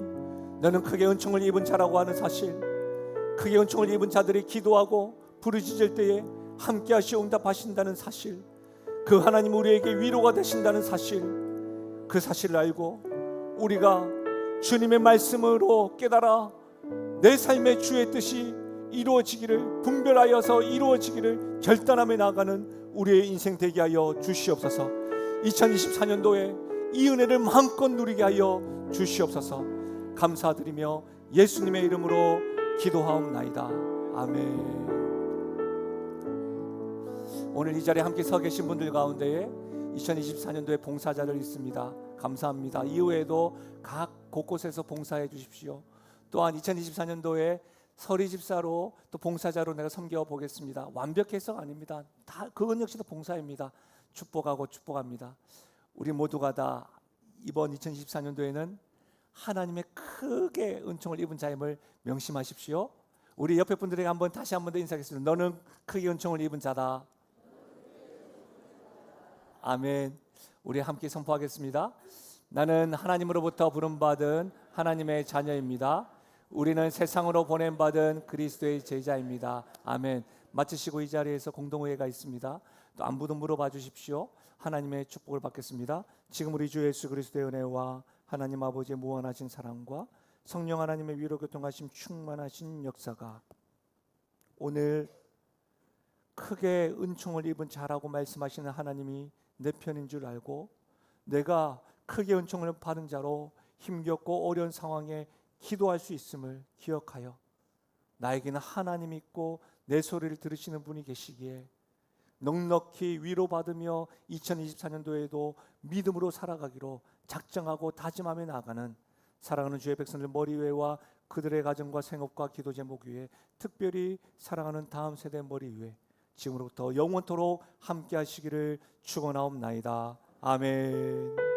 너는 크게 은총을 입은 자라고 하는 사실, 크게 은총을 입은 자들이 기도하고 부르짖을 때에 함께 하시어 응답하신다는 사실, 그 하나님 우리에게 위로가 되신다는 사실, 그 사실을 알고 우리가 주님의 말씀으로 깨달아 내 삶의 주의 뜻이 이루어지기를, 분별하여서 이루어지기를 결단하며 나아가는 우리의 인생 되게 하여 주시옵소서. 2024년도에 이 은혜를 마음껏 누리게 하여 주시옵소서. 감사드리며 예수님의 이름으로 기도하옵나이다. 아멘. 오늘 이 자리에 함께 서 계신 분들 가운데에 2024년도에 봉사자들 있습니다. 감사합니다. 이후에도 각 곳곳에서 봉사해 주십시오. 또한 2024년도에 서리 집사로 또 봉사자로 내가 섬겨 보겠습니다. 완벽해서가 아닙니다. 다 그건 역시도 봉사입니다. 축복하고 축복합니다. 우리 모두가 다 이번 2024년도에는 하나님의 크게 은총을 입은 자임을 명심하십시오. 우리 옆에 분들에게 다시 한번 더 인사하겠습니다. 너는 크게 은총을 입은 자다. 아멘. 우리 함께 선포하겠습니다. 나는 하나님으로부터 부름받은 하나님의 자녀입니다. 우리는 세상으로 보냄받은 그리스도의 제자입니다. 아멘. 마치시고 이 자리에서 공동의회가 있습니다. 또 안부도 물어봐 주십시오. 하나님의 축복을 받겠습니다. 지금 우리 주 예수 그리스도의 은혜와 하나님 아버지의 무한하신 사랑과 성령 하나님의 위로 교통하심 충만하신 역사가 오늘 크게 은총을 입은 자라고 말씀하시는 하나님이 내 편인 줄 알고 내가 크게 은총을 받은 자로 힘겹고 어려운 상황에 기도할 수 있음을 기억하여 나에게는 하나님이 있고 내 소리를 들으시는 분이 계시기에 넉넉히 위로받으며 2024년도에도 믿음으로 살아가기로 작정하고 다짐하며 나아가는 사랑하는 주의 백성들 머리 위에와 그들의 가정과 생업과 기도 제목 위에 특별히 사랑하는 다음 세대 머리 위에 지금으로부터 영원토록 함께 하시기를 축원하옵나이다. 아멘.